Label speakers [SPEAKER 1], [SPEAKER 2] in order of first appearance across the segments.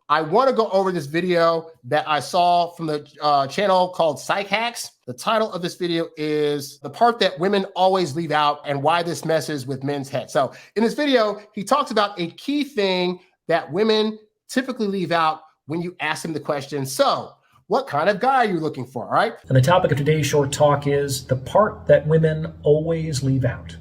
[SPEAKER 1] I want to go over this video that I saw from the channel called Psych Hacks. The title of this video is The Part That Women Always Leave Out and Why This Messes with Men's Heads. So in this video, he talks about a key thing that women typically leave out when you ask them the question, so what kind of guy are you looking for, all right?
[SPEAKER 2] And the topic of today's short talk is the part that women always leave out.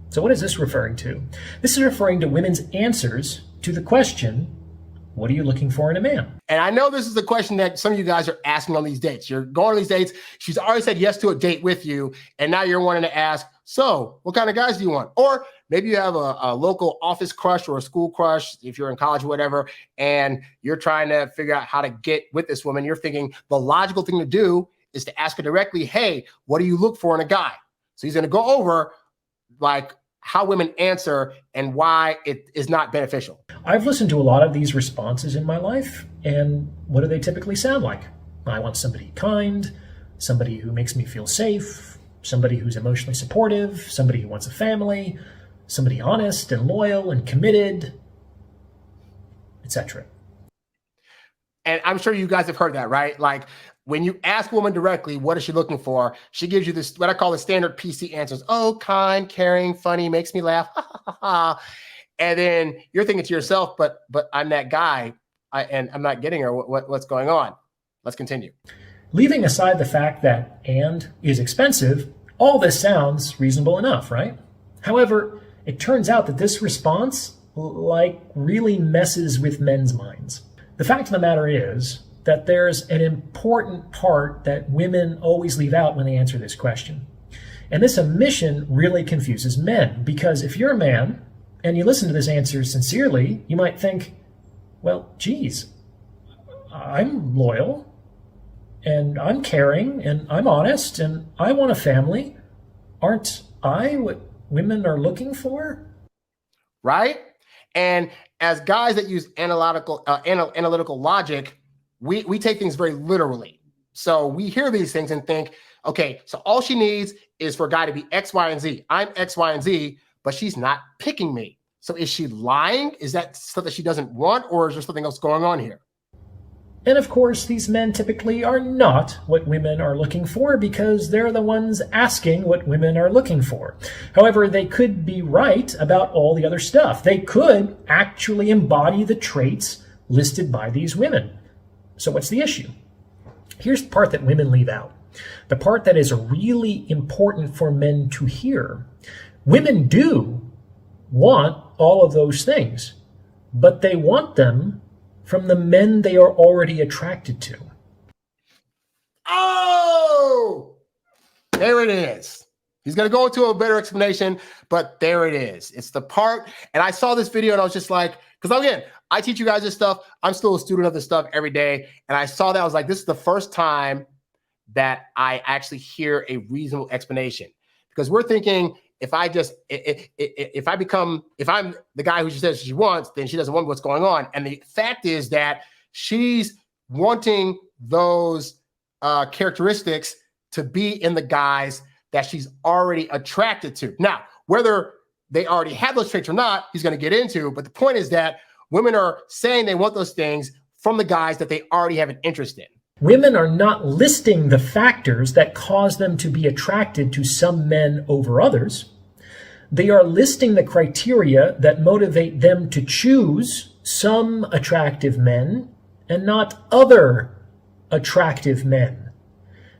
[SPEAKER 2] So what is this referring to? This is referring to women's answers to the question, what are you looking for in a man?
[SPEAKER 1] And I know this is the question that some of you guys are asking on these dates. You're going on these dates. She's already said yes to a date with you. And now you're wanting to ask, so what kind of guys do you want? Or maybe you have a local office crush or a school crush, if you're in college or whatever, and you're trying to figure out how to get with this woman. You're thinking the logical thing to do is to ask her directly, hey, what do you look for in a guy? So he's going to go over like how women answer and why it is not beneficial.
[SPEAKER 2] I've listened to a lot of these responses in my life, and what do they typically sound like? I want somebody kind, somebody who makes me feel safe, somebody who's emotionally supportive, somebody who wants a family, somebody honest and loyal and committed, etc.
[SPEAKER 1] And I'm sure you guys have heard that, right? Like when you ask a woman directly, what is she looking for? She gives you this, what I call the standard PC answers. Oh, kind, caring, funny, makes me laugh. And then you're thinking to yourself, but I'm that guy and I'm not getting her. What's going on? Let's continue.
[SPEAKER 2] Leaving aside the fact that and is expensive, all this sounds reasonable enough, right? However, it turns out that this response really messes with men's minds. The fact of the matter is that there's an important part that women always leave out when they answer this question. And this omission really confuses men, because if you're a man and you listen to this answer sincerely, you might think, well, geez, I'm loyal and I'm caring and I'm honest and I want a family. Aren't I what women are looking for?
[SPEAKER 1] Right? And as guys that use analytical logic, we take things very literally. So we hear these things and think, okay, so all she needs is for a guy to be X, Y, and Z. I'm X, Y, and Z, but she's not picking me. So is she lying? Is that stuff that she doesn't want, or is there something else going on here?
[SPEAKER 2] And of course, these men typically are not what women are looking for because they're the ones asking what women are looking for. However, they could be right about all the other stuff. They could actually embody the traits listed by these women. So what's the issue? Here's the part that women leave out. The part that is really important for men to hear. Women do want all of those things, but they want them from the men they are already attracted to.
[SPEAKER 1] Oh, there it is. He's going to go into a better explanation, but there it is. It's the part. And I saw this video and I was just like, because again, I teach you guys this stuff. I'm still a student of this stuff every day. And I saw that. I was like, this is the first time that I actually hear a reasonable explanation, because we're thinking, if I'm the guy who she says she wants, then she doesn't want what's going on. And the fact is that she's wanting those characteristics to be in the guys that she's already attracted to. Now, whether they already have those traits or not, he's going to get into. But the point is that women are saying they want those things from the guys that they already have an interest in.
[SPEAKER 2] Women are not listing the factors that cause them to be attracted to some men over others. They are listing the criteria that motivate them to choose some attractive men and not other attractive men.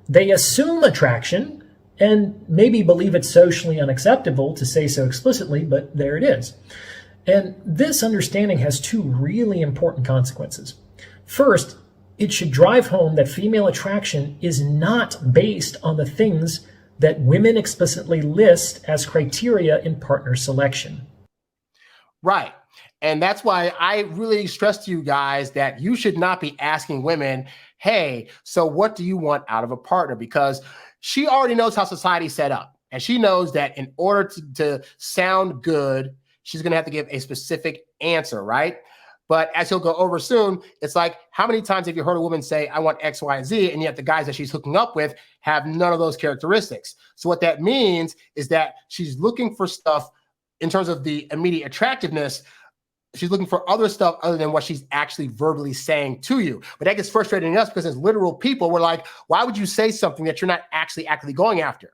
[SPEAKER 2] They assume attraction and maybe believe it's socially unacceptable to say so explicitly, but there it is. And this understanding has two really important consequences. First, it should drive home that female attraction is not based on the things that women explicitly list as criteria in partner selection.
[SPEAKER 1] Right. And that's why I really stress to you guys that you should not be asking women, hey, so what do you want out of a partner? Because she already knows how society's set up. And she knows that in order to sound good, she's going to have to give a specific answer, right? But as he'll go over soon, it's like, how many times have you heard a woman say, I want X, Y, and Z, and yet the guys that she's hooking up with have none of those characteristics? So what that means is that she's looking for stuff in terms of the immediate attractiveness she's looking for other stuff other than what she's actually verbally saying to you. But that gets frustrating to us because as literal people, we're like, why would you say something that you're not actually actively going after?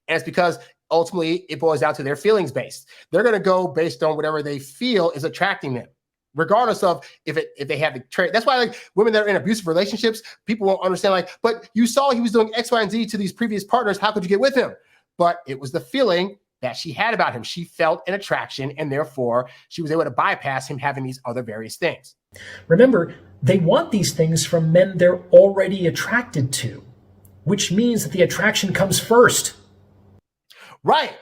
[SPEAKER 1] And it's because ultimately it boils down to their feelings based. They're going to go based on whatever they feel is attracting them, regardless of if they have the trait. That's why like women that are in abusive relationships, people won't understand like, but you saw he was doing X, Y, and Z to these previous partners. How could you get with him? But it was the feeling that she had about him. She felt an attraction, and therefore she was able to bypass him having these other various things.
[SPEAKER 2] Remember, they want these things from men they're already attracted to, which means that the attraction comes first.
[SPEAKER 1] Right.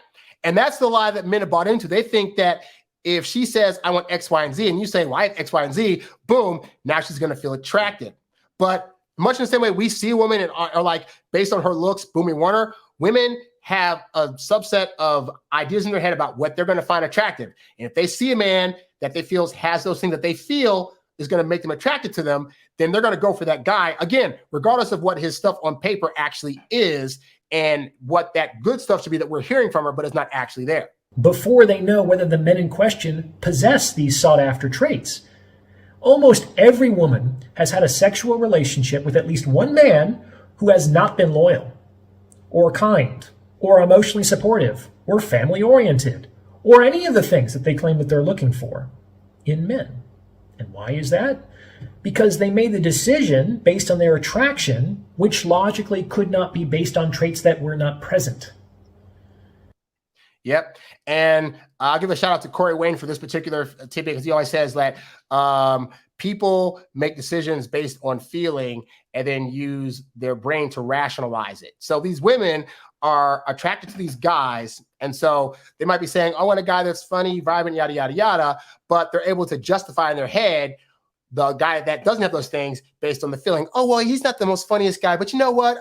[SPEAKER 1] And that's the lie that men have bought into. They think that if she says, I want X, Y, and Z, and you say, well, I have X, Y, and Z, boom, now she's going to feel attracted. But much in the same way we see women and are like, based on her looks, boom, we want her. Women have a subset of ideas in their head about what they're going to find attractive. And if they see a man that they feel has those things that they feel is going to make them attracted to them, then they're going to go for that guy. Again, regardless of what his stuff on paper actually is and what that good stuff should be that we're hearing from her, but it's not actually there.
[SPEAKER 2] Before they know whether the men in question possess these sought-after traits. Almost every woman has had a sexual relationship with at least one man who has not been loyal, or kind, or emotionally supportive, or family-oriented, or any of the things that they claim that they're looking for in men. And why is that? Because they made the decision based on their attraction, which logically could not be based on traits that were not present.
[SPEAKER 1] Yep. And I'll give a shout out to Corey Wayne for this particular tidbit because he always says that people make decisions based on feeling and then use their brain to rationalize it. So these women are attracted to these guys. And so they might be saying, I want a guy that's funny, vibrant, yada, yada, yada. But they're able to justify in their head the guy that doesn't have those things based on the feeling. Oh, well, he's not the most funniest guy, but you know what?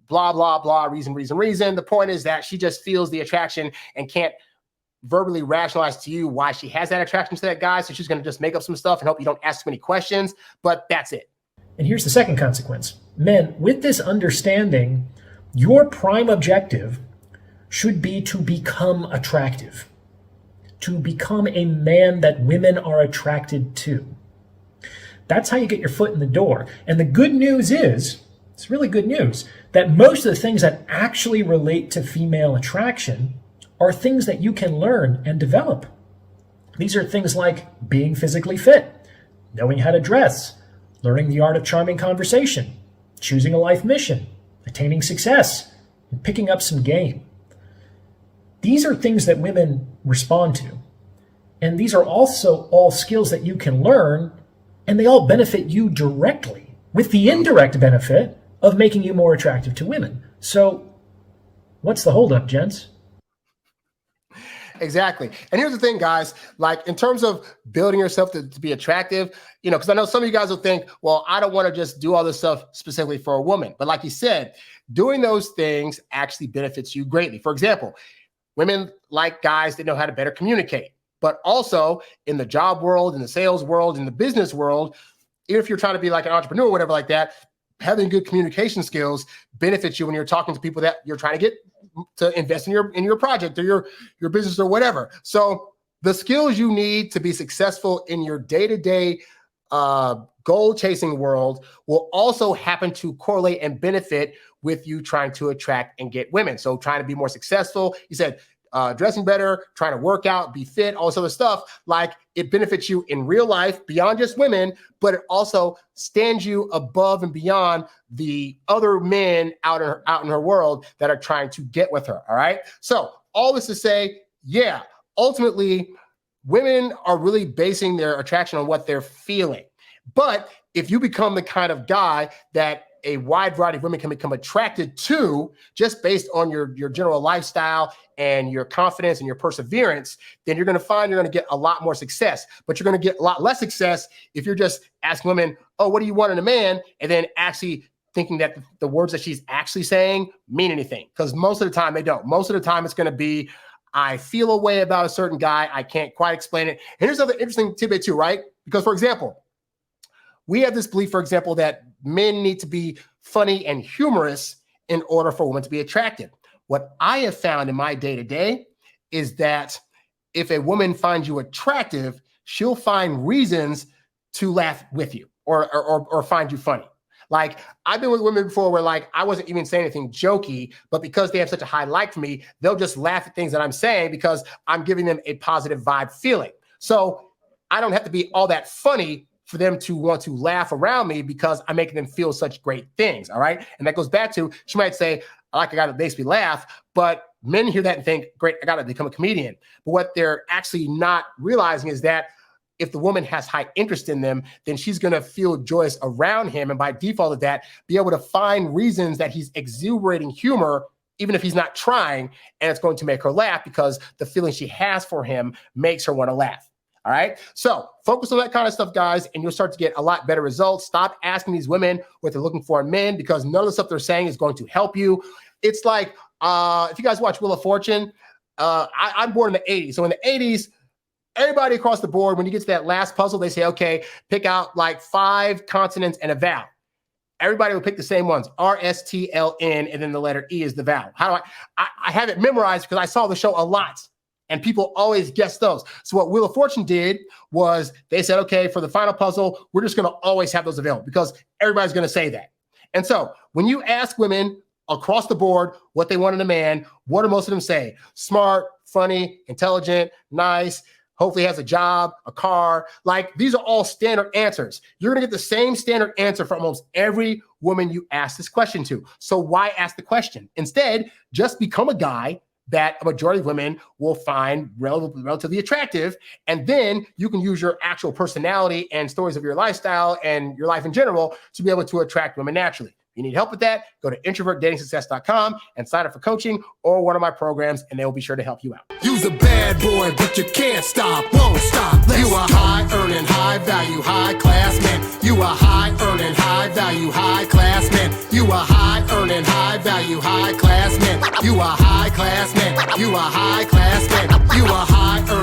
[SPEAKER 1] Blah, blah, blah, reason. The point is that she just feels the attraction and can't verbally rationalize to you why she has that attraction to that guy. So she's going to just make up some stuff and hope you don't ask too many questions, but that's it.
[SPEAKER 2] And here's the second consequence. Men, with this understanding, your prime objective should be to become attractive, to become a man that women are attracted to. That's how you get your foot in the door. And the good news is, it's really good news, that most of the things that actually relate to female attraction are things that you can learn and develop. These are things like being physically fit, knowing how to dress, learning the art of charming conversation, choosing a life mission, attaining success, and picking up some game. These are things that women respond to. And these are also all skills that you can learn, and they all benefit you directly, with the indirect benefit of making you more attractive to women. So what's the holdup, gents?
[SPEAKER 1] Exactly. And here's the thing, guys, like in terms of building yourself to be attractive, you know, because I know some of you guys will think, well, I don't want to just do all this stuff specifically for a woman. But like you said, doing those things actually benefits you greatly. For example, women like guys that know how to better communicate, but also in the job world, in the sales world, in the business world, even if you're trying to be like an entrepreneur or whatever like that, having good communication skills benefits you when you're talking to people that you're trying to get to invest in your project or your business or whatever. So the skills you need to be successful in your day-to-day goal chasing world will also happen to correlate and benefit with you trying to attract and get women. So trying to be more successful, you said dressing better, trying to work out, be fit, all this other stuff, like it benefits you in real life beyond just women, but it also stands you above and beyond the other men out in her world that are trying to get with her. All right. So all this to say, yeah, ultimately women are really basing their attraction on what they're feeling. But if you become the kind of guy that a wide variety of women can become attracted to just based on your general lifestyle and your confidence and your perseverance, then you're going to find you're going to get a lot more success. But you're going to get a lot less success if you're just asking women, oh, what do you want in a man? And then actually thinking that the words that she's actually saying mean anything. Because most of the time they don't. Most of the time it's going to be, I feel a way about a certain guy. I can't quite explain it. And here's another interesting tidbit too, right? Because for example, we have this belief, for example, that men need to be funny and humorous in order for women to be attracted. What I have found in my day-to-day is that if a woman finds you attractive, she'll find reasons to laugh with you or find you funny. Like, I've been with women before where, like, I wasn't even saying anything jokey, but because they have such a high like for me, they'll just laugh at things that I'm saying because I'm giving them a positive vibe feeling. So I don't have to be all that funny for them to want to laugh around me because I'm making them feel such great things. All right. And that goes back to, she might say, I like a guy that makes me laugh, but men hear that and think, great, I got to become a comedian. But what they're actually not realizing is that if the woman has high interest in them, then she's going to feel joyous around him. And by default of that, be able to find reasons that he's exuberating humor, even if he's not trying. And it's going to make her laugh because the feeling she has for him makes her want to laugh. All right. So focus on that kind of stuff, guys, and you'll start to get a lot better results. Stop asking these women what they're looking for in men because none of the stuff they're saying is going to help you. It's like, if you guys watch Wheel of Fortune, I'm born in the 80s. So in the 80s, everybody across the board, when you get to that last puzzle, they say, okay, pick out like 5 consonants and a vowel. Everybody would pick the same ones, R-S-T-L-N, and then the letter E is the vowel. How do I have it memorized because I saw the show a lot, and people always guess those. So what Wheel of Fortune did was they said, okay, for the final puzzle, we're just going to always have those available because everybody's going to say that. And so when you ask women across the board what they want in a man, what do most of them say? Smart, funny, intelligent, nice, hopefully has a job, a car. Like, these are all standard answers. You're going to get the same standard answer for almost every woman you ask this question to. So why ask the question? Instead, just become a guy that a majority of women will find relatively attractive. And then you can use your actual personality and stories of your lifestyle and your life in general to be able to attract women naturally. If you need help with that, go to introvertdatingsuccess.com and sign up for coaching or one of my programs, and they will be sure to help you out.
[SPEAKER 3] You's a bad boy, but you can't stop, won't stop. You a high-earning, high-value, high-class man. You a high-earning, high-value, high-class man. You a high-earning, high-value, high-class man. You a high-class man. You a high-class man. You a high-earning.